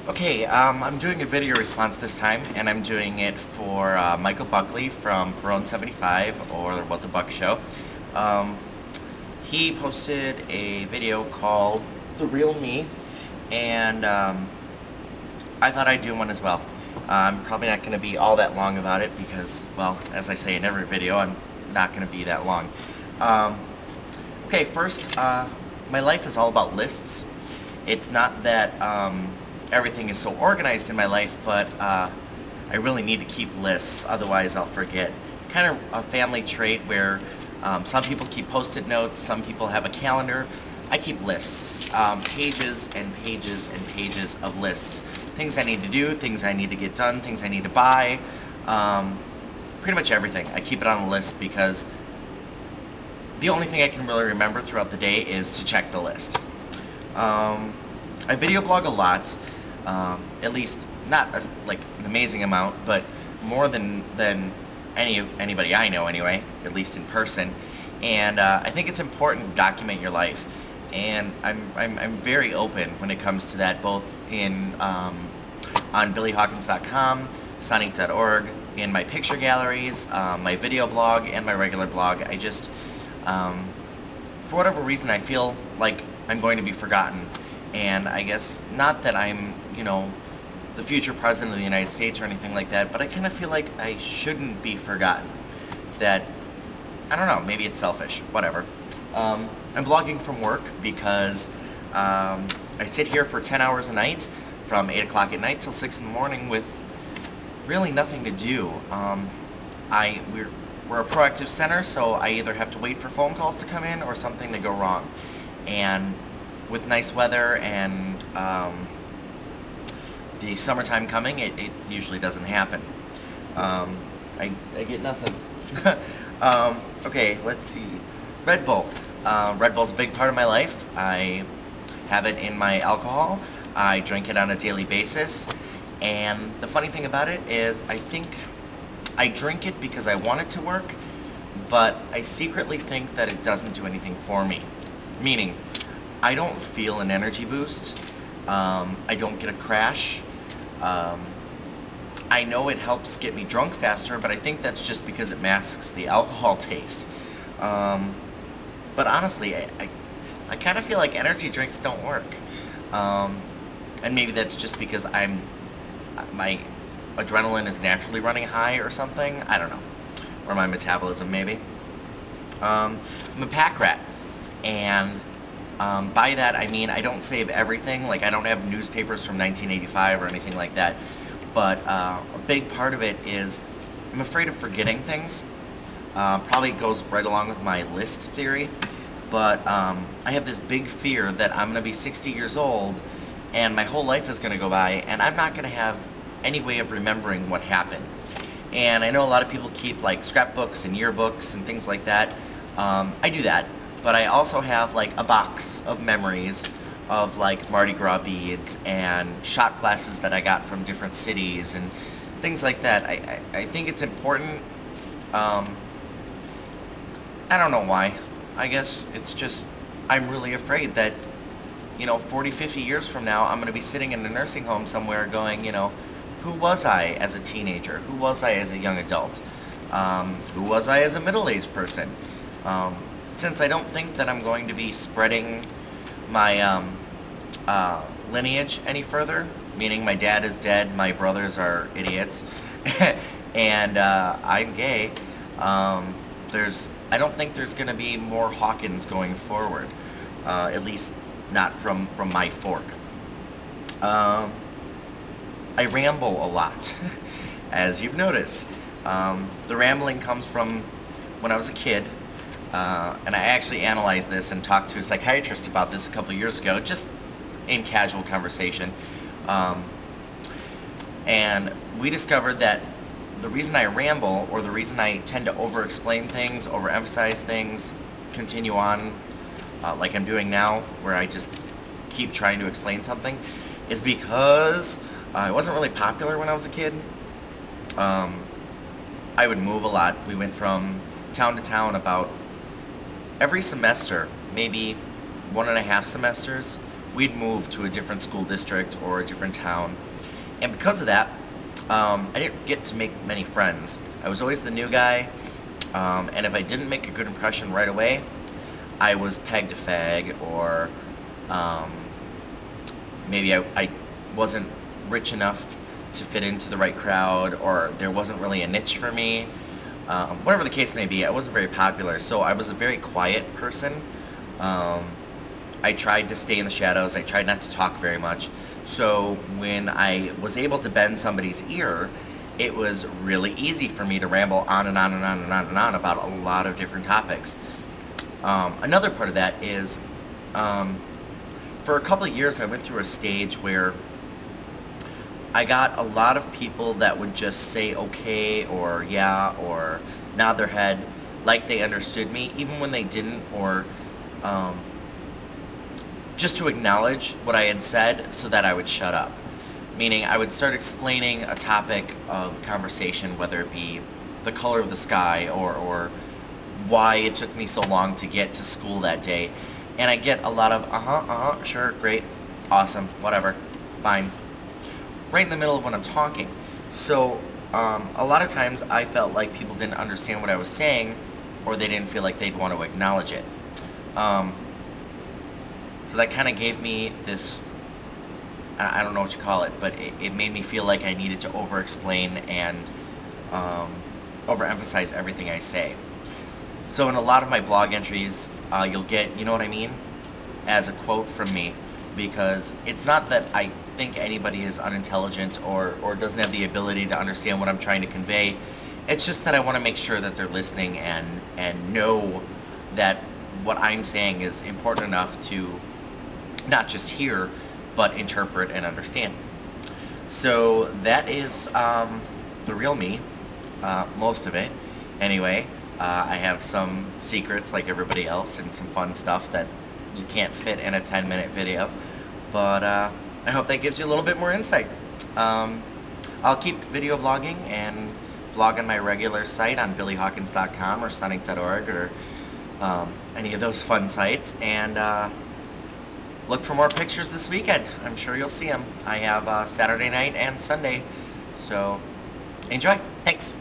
Okay, I'm doing a video response this time, and I'm doing it for Michael Buckley from Perone 75 or What the Buck Show. Um, he posted a video called The Real Me, and I thought I'd do one as well. I'm probably not going to be all that long about it because, well, as I say in every video, I'm not going to be that long. Okay, first, my life is all about lists. It's not that everything is so organized in my life, but I really need to keep lists, otherwise I'll forget. Kind of a family trait where some people keep post-it notes, some people have a calendar. I keep lists, pages and pages and pages of lists. Things I need to do, things I need to get done, things I need to buy, pretty much everything. I keep it on the list because the only thing I can really remember throughout the day is to check the list. I video blog a lot, at least not like an amazing amount, but more than anybody I know anyway, at least in person. And I think it's important to document your life, and I'm very open when it comes to that, both in on BillieHawkins.com, Sonic.org, in my picture galleries, my video blog, and my regular blog. I just for whatever reason I feel like I'm going to be forgotten. And I guess not that I'm, you know, the future president of the United States or anything like that, but I kind of feel like I shouldn't be forgotten. That, I don't know, maybe it's selfish, whatever. I'm blogging from work because I sit here for 10 hours a night from 8 o'clock at night till 6 in the morning with really nothing to do. We're a proactive center, so I either have to wait for phone calls to come in or something to go wrong. And with nice weather and the summertime coming, it usually doesn't happen. I get nothing. Okay, let's see. Red Bull. Red Bull's a big part of my life. I have it in my alcohol. I drink it on a daily basis. And the funny thing about it is I think I drink it because I want it to work, but I secretly think that it doesn't do anything for me. Meaning, I don't feel an energy boost. I don't get a crash. I know it helps get me drunk faster, but I think that's just because it masks the alcohol taste. But honestly, I kind of feel like energy drinks don't work. And maybe that's just because my adrenaline is naturally running high or something. I don't know. Or my metabolism, maybe. I'm a pack rat. And by that I mean I don't save everything. Like, I don't have newspapers from 1985 or anything like that. But a big part of it is I'm afraid of forgetting things. Probably goes right along with my list theory. But I have this big fear that I'm going to be 60 years old and my whole life is going to go by and I'm not going to have any way of remembering what happened. And I know a lot of people keep like scrapbooks and yearbooks and things like that. I do that. But I also have like a box of memories of like Mardi Gras beads and shot glasses that I got from different cities and things like that. I think it's important. I don't know why. I guess it's just I'm really afraid that, you know, 40, 50 years from now I'm going to be sitting in a nursing home somewhere going, you know, who was I as a teenager? Who was I as a young adult? Who was I as a middle-aged person? Since I don't think that I'm going to be spreading my lineage any further, meaning my dad is dead, my brothers are idiots, and I'm gay, I don't think there's going to be more Hawkins going forward, at least not from my fork. I ramble a lot, as you've noticed. The rambling comes from when I was a kid. And I actually analyzed this and talked to a psychiatrist about this a couple of years ago, just in casual conversation. And we discovered that the reason I ramble, or the reason I tend to over-explain things, overemphasize things, continue on like I'm doing now, where I just keep trying to explain something, is because I wasn't really popular when I was a kid. I would move a lot. We went from town to town about every semester, maybe 1.5 semesters, we'd moved to a different school district or a different town. And because of that, I didn't get to make many friends. I was always the new guy, and if I didn't make a good impression right away, I was pegged a fag, or maybe I wasn't rich enough to fit into the right crowd, or there wasn't really a niche for me. Whatever the case may be, I wasn't very popular, so I was a very quiet person. I tried to stay in the shadows. I tried not to talk very much. So when I was able to bend somebody's ear, it was really easy for me to ramble on and on and on and on and on about a lot of different topics. Another part of that is, for a couple of years I went through a stage where I got a lot of people that would just say okay, or yeah, or nod their head like they understood me, even when they didn't, or just to acknowledge what I had said so that I would shut up. Meaning I would start explaining a topic of conversation, whether it be the color of the sky, or why it took me so long to get to school that day. And I get a lot of, sure, great, awesome, whatever, fine, right in the middle of when I'm talking. So a lot of times I felt like people didn't understand what I was saying, or they didn't feel like they'd want to acknowledge it. So that kind of gave me this, I don't know what you call it, but it made me feel like I needed to over-explain and overemphasize everything I say. So in a lot of my blog entries, you'll get, you know what I mean, as a quote from me, because it's not that I think anybody is unintelligent or doesn't have the ability to understand what I'm trying to convey. It's just that I want to make sure that they're listening and know that what I'm saying is important enough to not just hear, but interpret and understand. So that is the real me, most of it. Anyway, I have some secrets like everybody else and some fun stuff that you can't fit in a 10-minute video, but I hope that gives you a little bit more insight. I'll keep video blogging and blog on my regular site on billiehawkins.com or sonic.org or any of those fun sites, and look for more pictures this weekend. I'm sure you'll see them. I have Saturday night and Sunday, so enjoy. Thanks.